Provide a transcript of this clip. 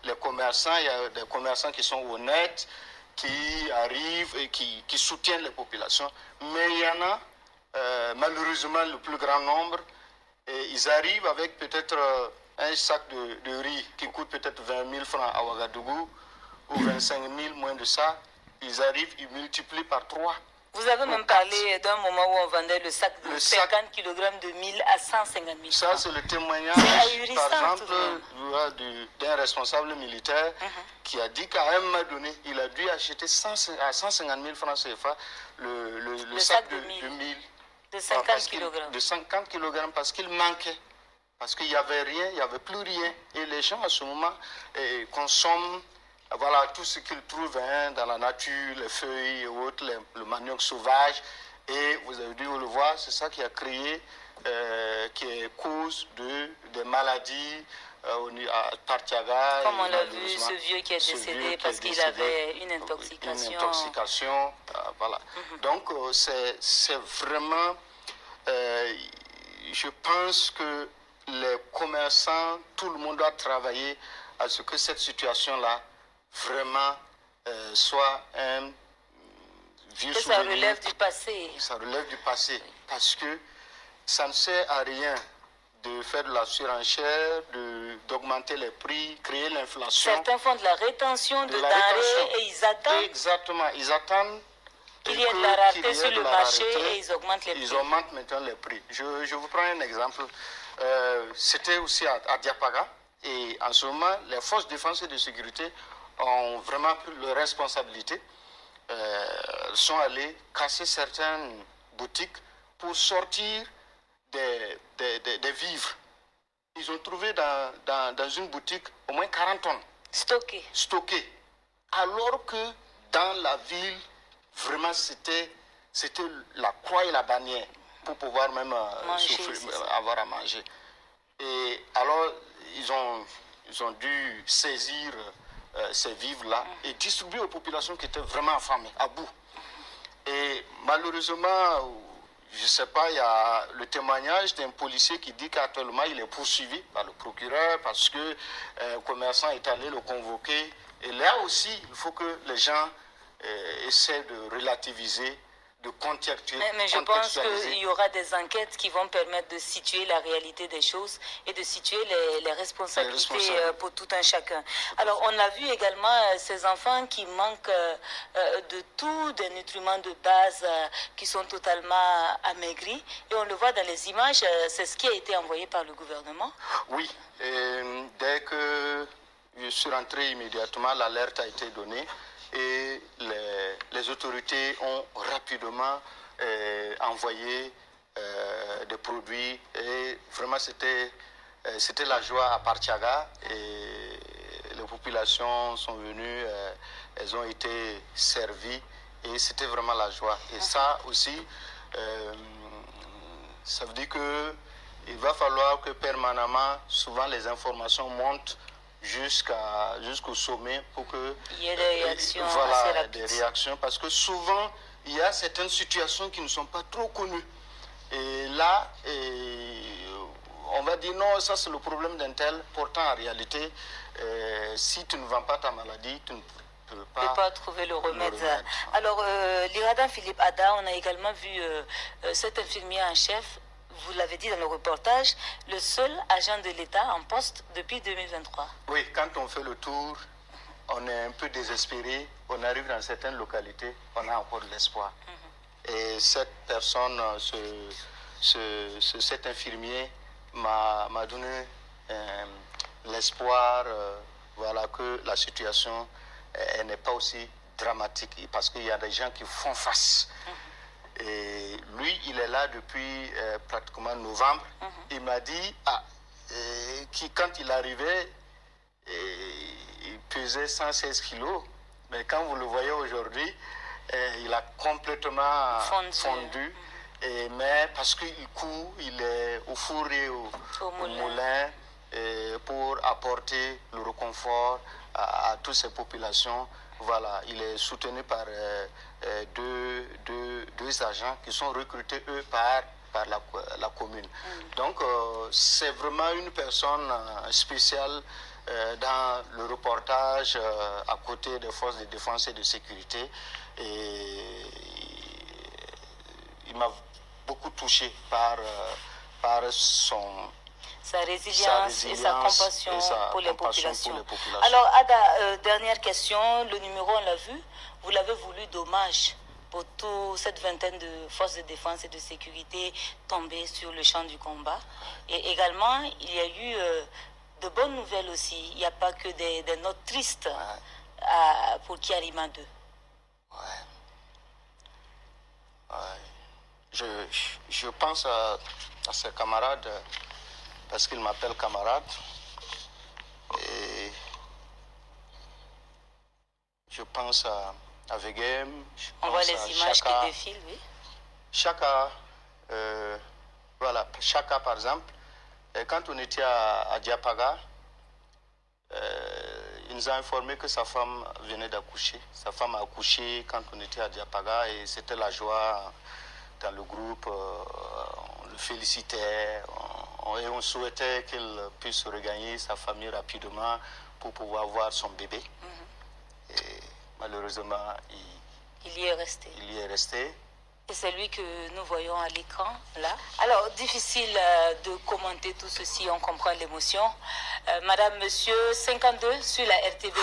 les commerçants, il y a des commerçants qui sont honnêtes, qui arrivent et qui soutiennent les populations. Mais il y en a, malheureusement, le plus grand nombre, et ils arrivent avec peut-être un sac de riz qui coûte peut-être 20 000 francs à Ouagadougou ou 25 000, moins de ça. Ils arrivent, ils multiplient par 3. Vous avez même parlé d'un moment où on vendait le sac de 50 kg de 1000 à 150 000 francs. Ça, c'est le témoignage, par exemple, d'un responsable militaire qui a dit qu'à un moment donné, il a dû acheter à 150 000 francs CFA le sac de 1000. De 50 kg. De 50 kg parce qu'il manquait. Parce qu'il n'y avait rien, il n'y avait plus rien. Et les gens, à ce moment, consomment voilà, tout ce qu'ils trouvent dans la nature, les feuilles et autres, le manioc sauvage. Et vous avez dû le voir, c'est ça qui a créé, qui est cause des maladies à Partiaga. Comme on l'a vu, ce vieux qui est décédé parce qu'il avait une intoxication. Une intoxication, voilà. Donc, c'est vraiment, je pense que les commerçants, tout le monde doit travailler à ce que cette situation-là vraiment soit un vieux souvenir. Ça relève du passé. Ça relève du passé. Parce que ça ne sert à rien de faire de la surenchère, d'augmenter les prix, créer l'inflation. Certains font de la rétention de denrées et ils attendent. Exactement. Ils attendent qu'il y ait de la rareté sur le marché et ils augmentent les prix. Ils augmentent maintenant les prix. Je vous prends un exemple. C'était aussi à Diapaga. Et en ce moment, les forces de défense et de sécurité ont vraiment pris leurs responsabilités. Sont allés casser certaines boutiques pour sortir des vivres. Ils ont trouvé dans une boutique au moins 40 tonnes. Stockées. Alors que dans la ville, vraiment c'était la croix et la bannière pour pouvoir même avoir à manger. Et alors, ils ont dû saisir ces vivres-là et distribuer aux populations qui étaient vraiment affamées, à bout. Et malheureusement, je ne sais pas, il y a le témoignage d'un policier qui dit qu'actuellement il est poursuivi par le procureur parce que un commerçant est allé le convoquer. Et là aussi, il faut que les gens essaient de relativiser, de contextualiser. Mais je pense qu'il y aura des enquêtes qui vont permettre de situer la réalité des choses et de situer les responsabilités pour tout un chacun. Alors, on a vu également ces enfants qui manquent de tout, des nutriments de base qui sont totalement amaigris. Et on le voit dans les images, c'est ce qui a été envoyé par le gouvernement. Oui, dès que je suis rentré immédiatement, l'alerte a été donnée. Et les autorités ont rapidement envoyé des produits et vraiment c'était la joie à Partiaga et les populations sont venues, elles ont été servies et c'était vraiment la joie. Et ça aussi, ça veut dire qu'il va falloir que permanemment, souvent les informations montent jusqu'au sommet pour que il y ait des réactions, des réactions, parce que souvent il y a certaines situations qui ne sont pas trop connues et là on va dire non, ça c'est le problème d'un tel, pourtant en réalité si tu ne vends pas ta maladie, tu ne peux pas trouver le remède. Alors l'Iradan Philippe Ada, on a également vu cet infirmier en chef, vous l'avez dit dans le reportage, le seul agent de l'État en poste depuis 2023. Oui, quand on fait le tour, on est un peu désespéré. On arrive dans certaines localités, on a encore de l'espoir. Et cette personne, cet infirmier m'a donné l'espoir voilà, que la situation n'est pas aussi dramatique parce qu'il y a des gens qui font face. Et lui, il est là depuis pratiquement novembre. Il m'a dit quand il arrivait, il pesait 116 kilos. Mais quand vous le voyez aujourd'hui, il a complètement fondu. Mais parce qu'il court, il est au four et au moulin pour apporter le réconfort à toutes ces populations. Voilà, il est soutenu par deux agents qui sont recrutés, eux, par la commune. Donc, c'est vraiment une personne spéciale dans le reportage à côté des forces de défense et de sécurité. Et il m'a beaucoup touché par sa résilience et sa compassion pour les populations. Alors, Ada, dernière question. Le numéro, on l'a vu, vous l'avez voulu d'hommage pour toute cette vingtaine de forces de défense et de sécurité tombées sur le champ du combat. Et également, il y a eu de bonnes nouvelles aussi. Il n'y a pas que des notes tristes pour Kyarima 2. Je pense à ses camarades, parce qu'il m'appelle camarade. Et je pense à Vegem. On voit les images qui défilent, oui. Chaka, voilà, Chaka par exemple. Et quand on était à Diapaga, il nous a informé que sa femme venait d'accoucher. Sa femme a accouché quand on était à Diapaga et c'était la joie dans le groupe. On le félicitait et on souhaitait qu'il puisse regagner sa famille rapidement pour pouvoir voir son bébé. Et malheureusement, il y est resté. Il y est resté. Et c'est lui que nous voyons à l'écran, là. Alors, difficile de commenter tout ceci, on comprend l'émotion. Madame, monsieur, 52 sur la RTV.